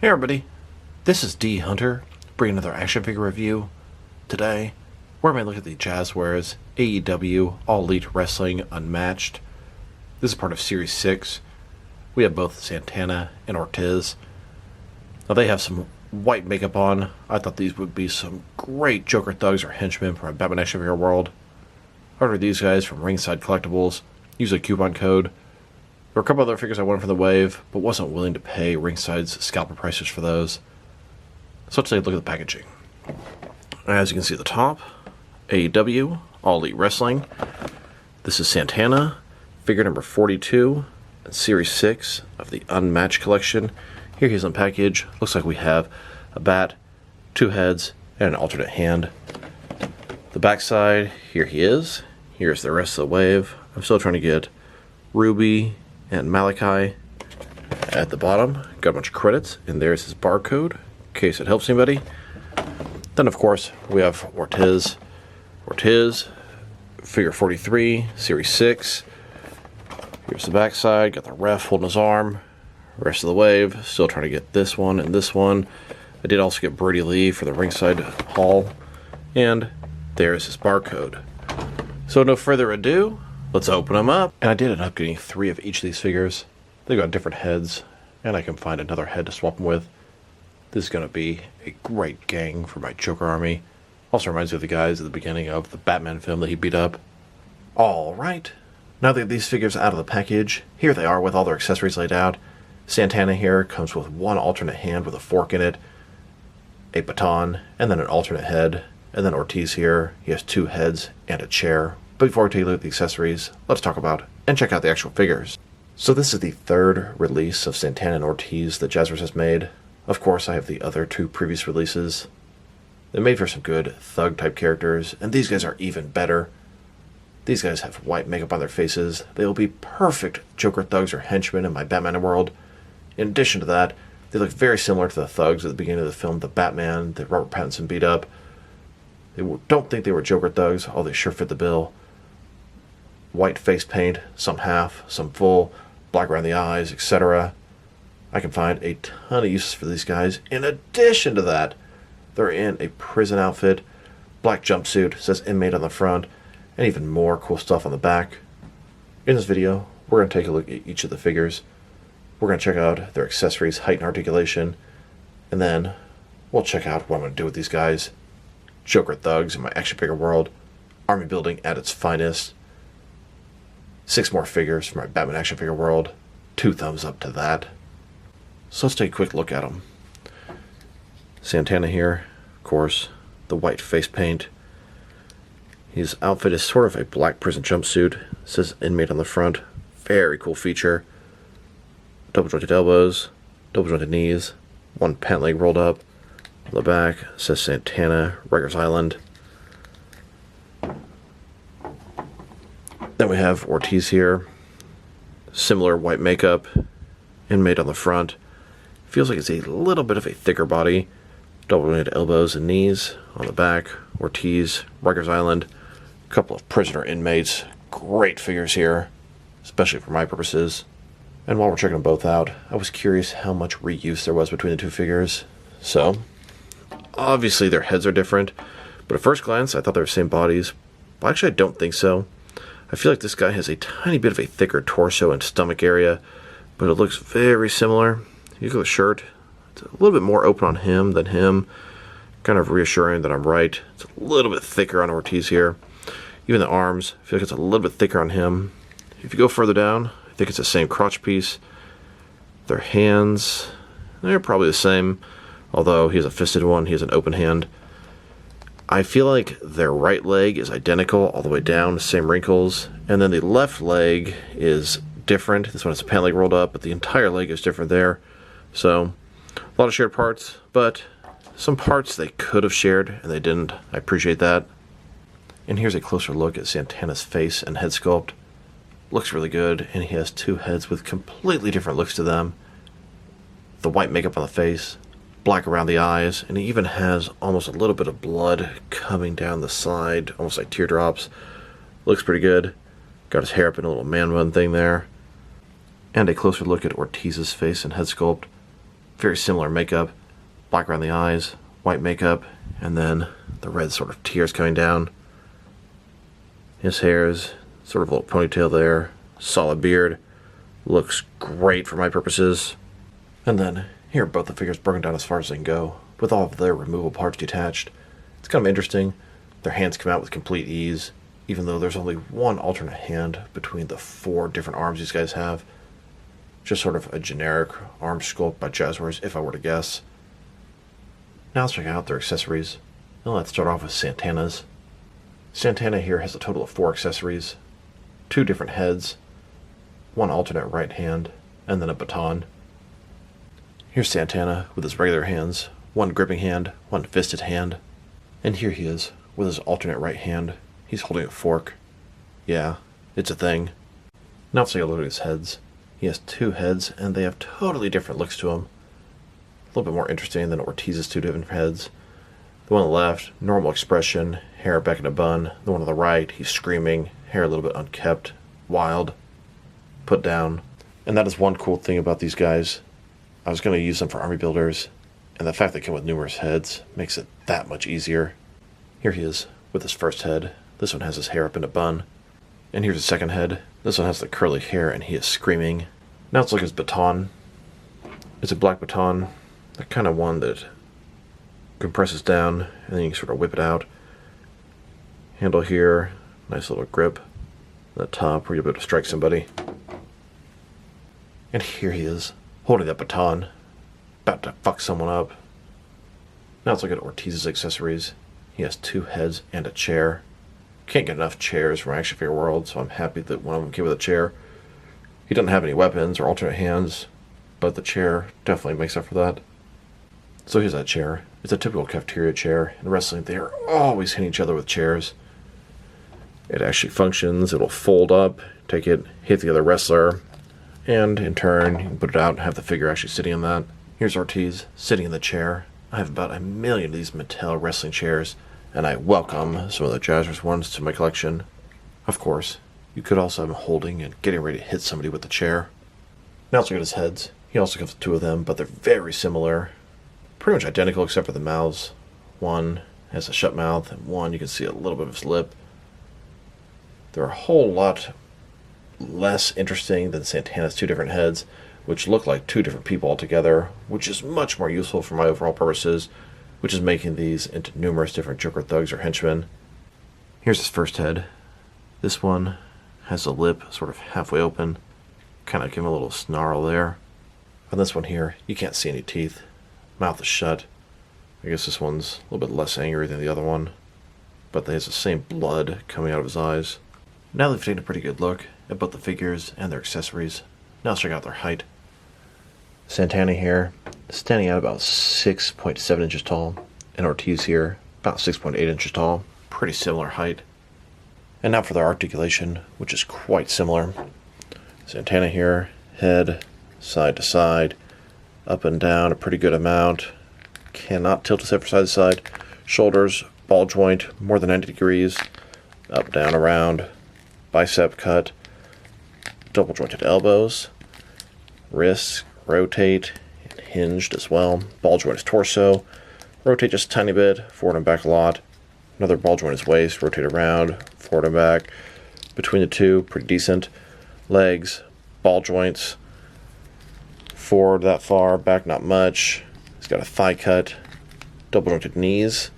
Hey everybody, this is D Hunter, bringing another action figure review. Today, we're going to look at the Jazwares AEW All Elite Wrestling Unmatched. This is part of Series 6. We have both Santana and Ortiz. Now they have some white makeup on. I thought these would be some great Joker thugs or henchmen from a Batman action figure world. I ordered these guys from Ringside Collectibles. Use a coupon code. There were a couple other figures I wanted from the wave, but wasn't willing to pay Ringside's scalper prices for those. So let's take a look at the packaging. As you can see at the top, AEW, All Elite Wrestling. This is Santana, figure number 42, and Series 6 of the Unmatched collection. Here he is on package. Looks like we have a bat, two heads, and an alternate hand. The backside, here he is. Here's the rest of the wave. I'm still trying to get Ruby and Malachi at the bottom. Got a bunch of credits, and there's his barcode, in case it helps anybody. Then, of course, we have Ortiz. Ortiz, figure 43, Series 6. Here's the backside, got the ref holding his arm. Rest of the wave, still trying to get this one and this one. I did also get Brody Lee for the Ringside haul. And there's his barcode. So no further ado, let's open them up. And I did end up getting 3 of each of these figures. They got different heads, and I can find another head to swap them with. This is going to be a great gang for my Joker army. Also reminds me of the guys at the beginning of the Batman film that he beat up. Alright, now that these figures out of the package, here they are with all their accessories laid out. Santana here comes with one alternate hand with a fork in it, a baton, and then an alternate head. And then Ortiz here, he has 2 heads and a chair. But before we take a look at the accessories, let's talk about and check out the actual figures. So this is the 3rd release of Santana and Ortiz that Jazwares has made. Of course, I have the other 2 previous releases. They made for some good thug type characters, and these guys are even better. These guys have white makeup on their faces. They will be perfect Joker thugs or henchmen in my Batman world. In addition to that, they look very similar to the thugs at the beginning of the film, the Batman that Robert Pattinson beat up. Don't think they were Joker thugs, although they sure fit the bill. White face paint, some half, some full, black around the eyes, etc. I can find a ton of uses for these guys. In addition to that, they're in a prison outfit, black jumpsuit, says inmate on the front, and even more cool stuff on the back. In this video, we're going to take a look at each of the figures. We're going to check out their accessories, height, and articulation, and then we'll check out what I'm going to do with these guys. Joker thugs in my action figure world, army building at its finest. 6 more figures for my Batman action figure world. 2 thumbs up to that. So let's take a quick look at them. Santana here, of course, the white face paint. His outfit is sort of a black prison jumpsuit. It says inmate on the front. Very cool feature. Double jointed elbows, double jointed knees, 1 pant leg rolled up. On the back says Santana, Rikers Island. Then we have Ortiz here. Similar white makeup, inmate on the front. Feels like it's a little bit of a thicker body. Double jointed elbows and knees. On the back, Ortiz, Rikers Island. A couple of prisoner inmates. Great figures here, especially for my purposes. And while we're checking them both out, I was curious how much reuse there was between the 2 figures. So, obviously their heads are different, but at first glance I thought they were the same bodies. But actually I don't think so. I feel like this guy has a tiny bit of a thicker torso and stomach area, but it looks very similar. You look at the shirt, it's a little bit more open on him than him. Kind of reassuring that I'm right. It's a little bit thicker on Ortiz here. Even the arms, I feel like it's a little bit thicker on him. If you go further down, I think it's the same crotch piece. Their hands, they're probably the same, although he has a fisted one, he has an open hand. I feel like their right leg is identical all the way down, same wrinkles, and then the left leg is different. This one has a pant leg rolled up, but the entire leg is different there. So, a lot of shared parts, but some parts they could have shared, and they didn't. I appreciate that. And here's a closer look at Santana's face and head sculpt. Looks really good, and he has 2 heads with completely different looks to them. The white makeup on the face, black around the eyes, and he even has almost a little bit of blood coming down the side, almost like teardrops. Looks pretty good. Got his hair up in a little man bun thing there. And a closer look at Ortiz's face and head sculpt. Very similar makeup. Black around the eyes, white makeup, and then the red sort of tears coming down. His hair is sort of a little ponytail there. Solid beard. Looks great for my purposes. And then here are both the figures broken down as far as they can go, with all of their removable parts detached. It's kind of interesting. Their hands come out with complete ease, even though there's only one alternate hand between the 4 different arms these guys have. Just sort of a generic arm sculpt by Jazwares, if I were to guess. Now let's check out their accessories. And let's start off with Santana's. Santana here has a total of 4 accessories. 2 different heads, 1 alternate right hand, and then a baton. Here's Santana with his regular hands, 1 gripping hand, 1 fisted hand. And here he is with his alternate right hand. He's holding a fork. Yeah, it's a thing. Now let's take a look at his heads. He has 2 heads, and they have totally different looks to them. A little bit more interesting than Ortiz's 2 different heads. The one on the left, normal expression, hair back in a bun. The one on the right, he's screaming, hair a little bit unkempt, wild, put down. And that is one cool thing about these guys. I was going to use them for army builders, and the fact they come with numerous heads makes it that much easier. Here he is with his first head. This one has his hair up in a bun. And here's his second head. This one has the curly hair, and he is screaming. Now let's look at his baton. It's a black baton, the kind of one that compresses down, and then you can sort of whip it out. Handle here, nice little grip. The top where you'll be able to strike somebody. And here he is, holding that baton, about to fuck someone up. Now let's look at Ortiz's accessories. He has 2 heads and a chair. Can't get enough chairs from Action Figure World, so I'm happy that one of them came with a chair. He doesn't have any weapons or alternate hands, but the chair definitely makes up for that. So here's that chair. It's a typical cafeteria chair. In wrestling, they are always hitting each other with chairs. It actually functions. It'll fold up, take it, hit the other wrestler, and in turn, you can put it out and have the figure actually sitting in that. Here's Ortiz sitting in the chair. I have about 1 million of these Mattel wrestling chairs, and I welcome some of the Jazwares ones to my collection. Of course, you could also have him holding and getting ready to hit somebody with the chair. Now let's look at his heads. He also comes with 2 of them, but they're very similar. Pretty much identical except for the mouths. One has a shut mouth, and one you can see a little bit of his lip. They're a whole lot less interesting than Santana's 2 different heads, which look like 2 different people altogether, which is much more useful for my overall purposes, which is making these into numerous different Joker thugs or henchmen. Here's his first head. This one has a lip sort of halfway open, kind of give him a little snarl there. On this one here, you can't see any teeth. Mouth is shut. I guess this one's a little bit less angry than the other one, but there's the same blood coming out of his eyes. Now they've taken a pretty good look at both the figures and their accessories. Now let's check out their height. Santana here, standing at about 6.7 inches tall, and Ortiz here, about 6.8 inches tall. Pretty similar height. And now for their articulation, which is quite similar. Santana here, head, side to side, up and down a pretty good amount. Cannot tilt his head from side to side. Shoulders, ball joint, more than 90 degrees. Up, down, around. Bicep cut. Double jointed elbows. Wrists, rotate, and hinged as well. Ball joint his torso. Rotate just a tiny bit, forward and back a lot. Another ball joint his waist, rotate around, forward and back. Between the 2, pretty decent. Legs, ball joints. Forward that far, back not much. He's got a thigh cut, double jointed knees.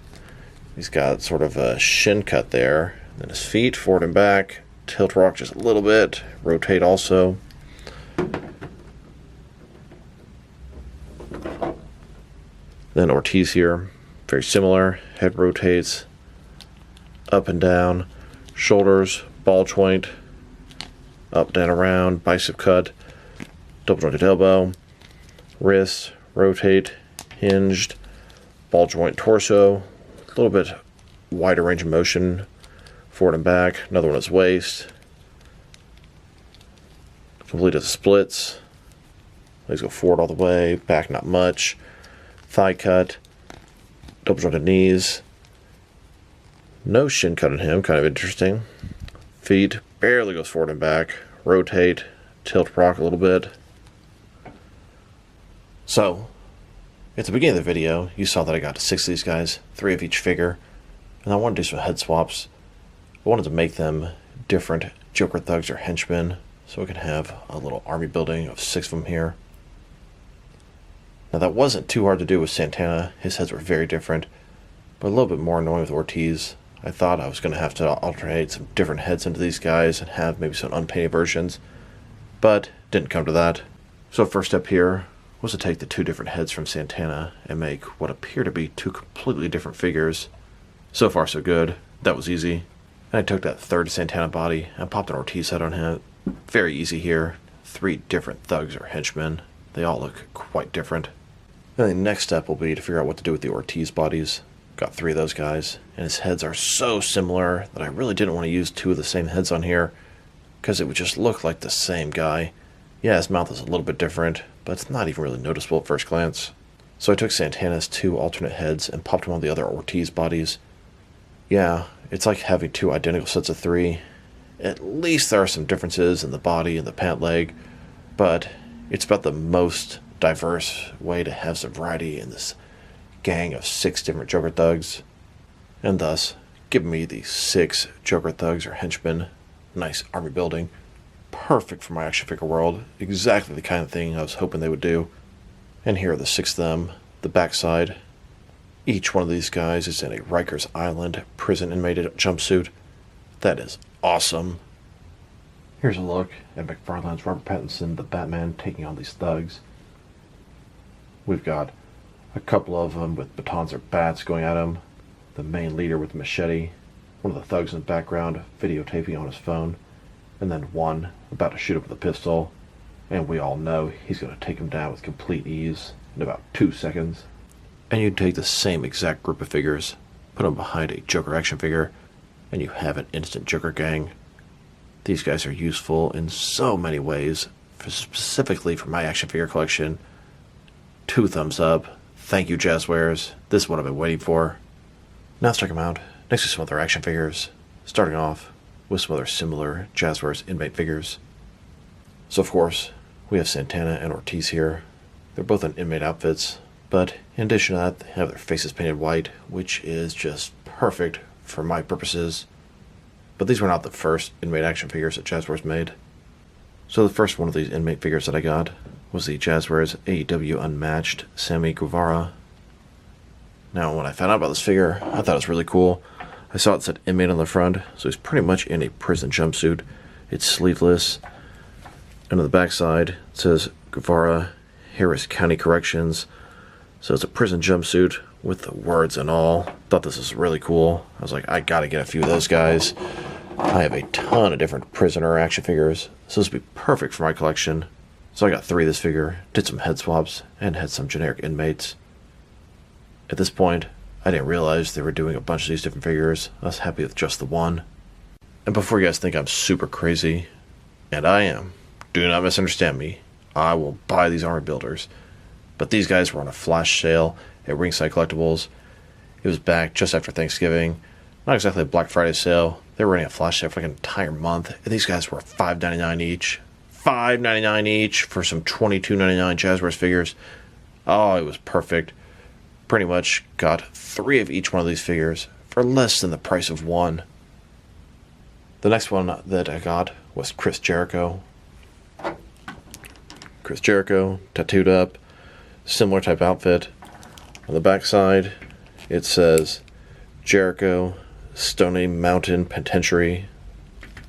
He's got sort of a shin cut there. Then his feet, forward and back. Tilt rock just a little bit. Rotate also. Then Ortiz here, very similar. Head rotates, up and down. Shoulders, ball joint, up, down, around. Bicep cut, double jointed elbow. Wrists, rotate, hinged. Ball joint torso, a little bit wider range of motion. Forward and back. Another one is waist. Complete as splits. Legs go forward all the way. Back not much. Thigh cut. Double jointed knees. No shin cut on him. Kind of interesting. Feet barely goes forward and back. Rotate. Tilt rock a little bit. So, At the beginning of the video, you saw that I got 6 of these guys, 3 of each figure, and I wanted to do some head swaps. I wanted to make them different Joker thugs or henchmen, so we could have a little army building of 6 of them here. Now that wasn't too hard to do with Santana. His heads were very different, but a little bit more annoying with Ortiz. I thought I was going to have to alternate some different heads into these guys and have maybe some unpainted versions, but didn't come to that. So first step here was to take the 2 different heads from Santana and make what appear to be 2 completely different figures. So far so good. That was easy. And I took that 3rd Santana body and popped an Ortiz head on him. Very easy here. 3 different thugs or henchmen. They all look quite different. Then the next step will be to figure out what to do with the Ortiz bodies. Got 3 of those guys, and his heads are so similar that I really didn't want to use 2 of the same heads on here, because it would just look like the same guy. Yeah, his mouth is a little bit different, but it's not even really noticeable at first glance. So I took Santana's 2 alternate heads and popped them on the other Ortiz bodies. Yeah, it's like having 2 identical sets of 3. At least there are some differences in the body and the pant leg, but it's about the most diverse way to have some variety in this gang of 6 different Joker thugs, and thus giving me the 6 Joker thugs or henchmen. Nice army building. Perfect for my action figure world. Exactly the kind of thing I was hoping they would do. And here are the 6 of them. The backside. Each one of these guys is in a Rikers Island prison inmate jumpsuit. That is awesome. Here's a look at McFarlane's Robert Pattinson, the Batman, taking on these thugs. We've got a couple of them with batons or bats going at him. The main leader with a machete. One of the thugs in the background videotaping on his phone. And then one about to shoot up with a pistol. And we all know he's going to take him down with complete ease in about 2 seconds. And you take the same exact group of figures, put them behind a Joker action figure, and you have an instant Joker gang. These guys are useful in so many ways, specifically for my action figure collection. 2 thumbs up. Thank you, Jazwares. This is what I've been waiting for. Now let's check them out next to some other action figures, starting off with some other similar Jazwares inmate figures. So of course, we have Santana and Ortiz here. They're both in inmate outfits, but in addition to that, they have their faces painted white, which is just perfect for my purposes. But these were not the first inmate action figures that Jazwares made. So the first one of these inmate figures that I got was the Jazwares AEW Unmatched Sammy Guevara. Now, when I found out about this figure, I thought it was really cool. I saw it said inmate on the front, so he's pretty much in a prison jumpsuit. It's sleeveless. And on the back side, it says Guevara, Harris County Corrections. So it's a prison jumpsuit with the words and all. Thought this was really cool. I was like, I gotta get a few of those guys. I have a ton of different prisoner action figures, so this would be perfect for my collection. So I got 3 of this figure, did some head swaps, and had some generic inmates. At this point, I didn't realize they were doing a bunch of these different figures. I was happy with just the one. And before you guys think I'm super crazy, and I am, do not misunderstand me, I will buy these armor builders. But these guys were on a flash sale at Ringside Collectibles. It was back just after Thanksgiving. Not exactly a Black Friday sale. They were running a flash sale for like an entire month. And these guys were $5.99 each. $5.99 each for some $22.99 Jazwares figures. Oh, it was perfect. Pretty much got 3 of each one of these figures for less than the price of 1. The next one that I got was Chris Jericho. Chris Jericho, tattooed up, similar type outfit. On the back side, it says Jericho, Stony Mountain Penitentiary.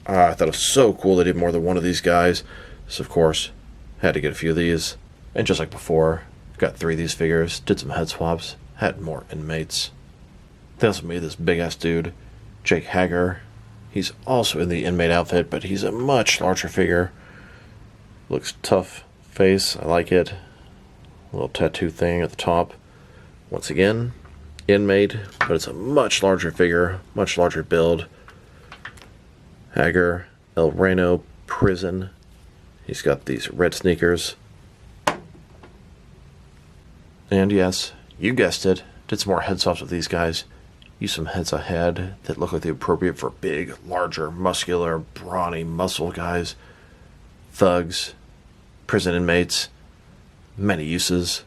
I thought it was so cool they did more than one of these guys. So of course, had to get a few of these. And just like before, got 3 of these figures, did some head swaps, had more inmates. They also made this big ass dude, Jake Hager. He's also in the inmate outfit, but he's a much larger figure. Looks tough face, I like it. A little tattoo thing at the top. Once again, inmate, but it's a much larger figure, much larger build. Hager, El Reno, prison. He's got these red sneakers. And yes, you guessed it, did some more head swaps with these guys. Used some heads I had that look like they're appropriate for big, larger, muscular, brawny, muscle guys. Thugs, prison inmates, many uses.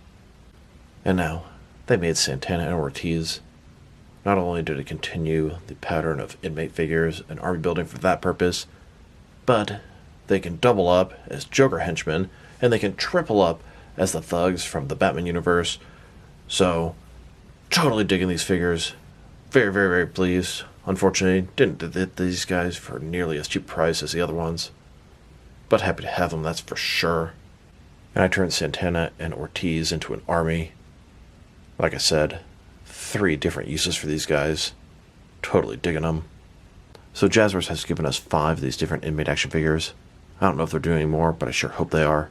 And now, they made Santana Ortiz. Not only did it continue the pattern of inmate figures and army building for that purpose, but they can double up as Joker henchmen, and they can triple up as the thugs from the Batman universe. So, totally digging these figures. Very, very, very pleased. Unfortunately, didn't get these guys for nearly as cheap price as the other ones. But happy to have them, that's for sure. And I turned Santana and Ortiz into an army. Like I said, 3 different uses for these guys. Totally digging them. So Jazwares has given us 5 of these different inmate action figures. I don't know if they're doing any more, but I sure hope they are.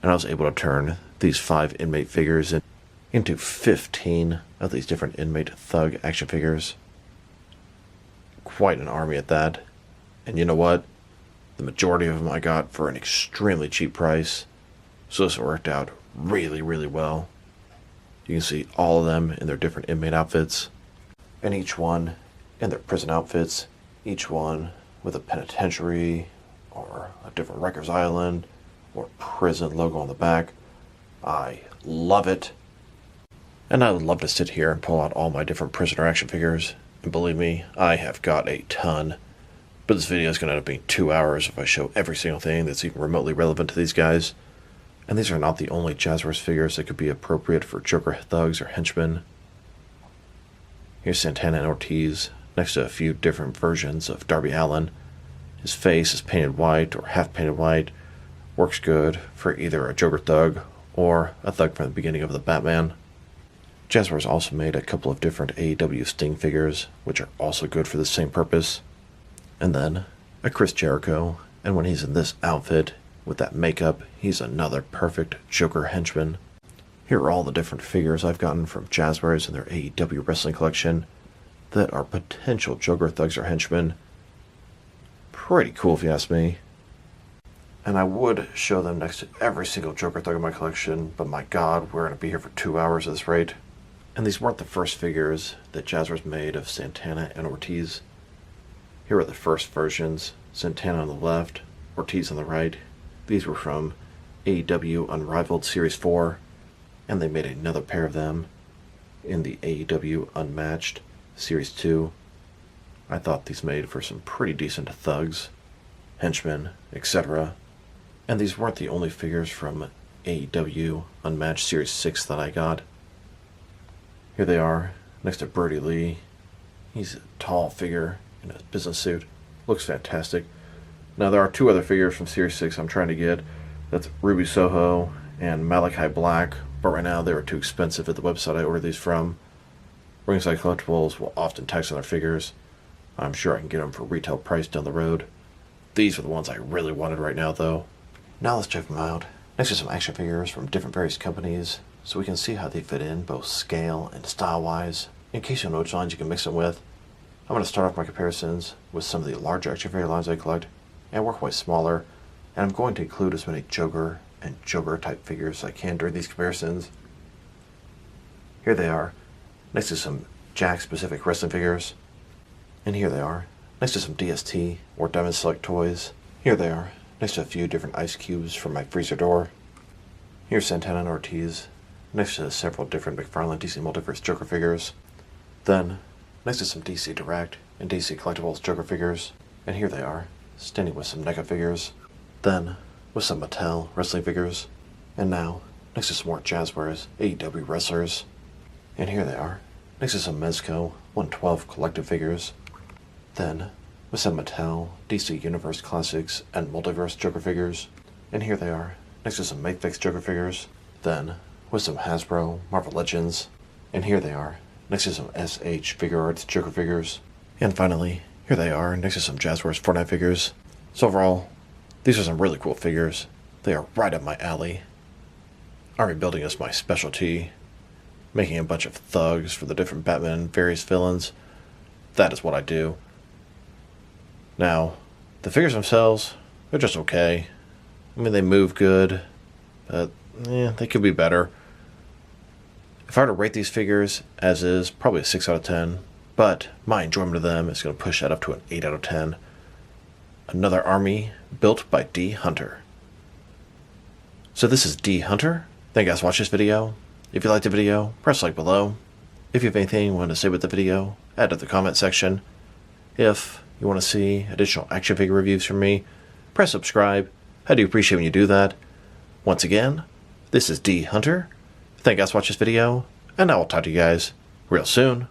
And I was able to turn these 5 inmate figures into 15 of these different inmate thug action figures. Quite an army at that. And you know what? The majority of them I got for an extremely cheap price. So this worked out really, really well. You can see all of them in their different inmate outfits. And each one in their prison outfits. Each one with a penitentiary or a different Rikers Island or prison logo on the back. I love it. And I would love to sit here and pull out all my different prisoner action figures. And believe me, I have got a ton. But this video is going to end up being 2 hours if I show every single thing that's even remotely relevant to these guys. And these are not the only Jazwares figures that could be appropriate for Joker thugs or henchmen. Here's Santana and Ortiz, next to a few different versions of Darby Allin. His face is painted white or half painted white. Works good for either a Joker thug or a thug from the beginning of the Batman. Jazwares also made a couple of different AEW Sting figures, which are also good for the same purpose. And then a Chris Jericho, and when he's in this outfit, with that makeup, he's another perfect Joker henchman. Here are all the different figures I've gotten from Jazwares in their AEW wrestling collection that are potential Joker thugs or henchmen. Pretty cool if you ask me. And I would show them next to every single Joker thug in my collection, but my god, we're going to be here for 2 hours at this rate. And these weren't the first figures that Jazwares made of Santana and Ortiz. Here are the first versions, Santana on the left, Ortiz on the right. These were from AEW Unrivaled Series 4, and they made another pair of them in the AEW Unmatched Series 2. I thought these made for some pretty decent thugs, henchmen, etc. And these weren't the only figures from AEW Unmatched Series 6 that I got. Here they are, next to Brody Lee. He's a tall figure in a business suit. Looks fantastic. Now there are 2 other figures from Series 6 I'm trying to get. That's Ruby Soho and Malachi Black, but right now they were too expensive at the website I ordered these from. Ringside Collectibles will often tax on their figures. I'm sure I can get them for retail price down the road. These are the ones I really wanted right now though. Now let's check them out. Next to some action figures from different various companies, so we can see how they fit in both scale and style wise, in case you know which lines you can mix them with. I'm going to start off my comparisons with some of the larger action figure lines I collect, and work my way smaller, and I'm going to include as many Joker and Joker type figures as I can during these comparisons. Here they are, next to some Jack specific wrestling figures, and here they are, next to some DST or Diamond Select toys. Here they are, next to a few different ice cubes from my freezer door. Here's Santana and Ortiz, next to several different McFarlane DC Multiverse Joker figures. Then, next to some DC Direct and DC Collectibles Joker figures. And here they are, standing with some NECA figures. Then, with some Mattel wrestling figures. And now, next to some more Jazwares AEW wrestlers. And here they are, next to some Mezco 112 collective figures. Then, with some Mattel DC Universe Classics and Multiverse Joker figures. And here they are, next to some Make-Fix Joker figures. Then, with some Hasbro Marvel Legends. And here they are, next to some SH Figure Arts Joker figures. And finally, here they are, next to some Jazwares Fortnite figures. So overall, these are some really cool figures. They are right up my alley. Army building is my specialty. Making a bunch of thugs for the different Batman and various villains. That is what I do. Now, the figures themselves, they're just okay. I mean, they move good, but they could be better. If I were to rate these figures as is, probably a 6 out of 10, but my enjoyment of them is going to push that up to an 8 out of 10. Another army built by D. Hunter. So this is D. Hunter. Thank you guys for watching this video. If you liked the video, press like below. If you have anything you want to say with the video, add to the comment section. If you want to see additional action figure reviews from me, press subscribe. I do appreciate when you do that. Once again, this is D Hunter. Thank you guys for watching this video, and I will talk to you guys real soon.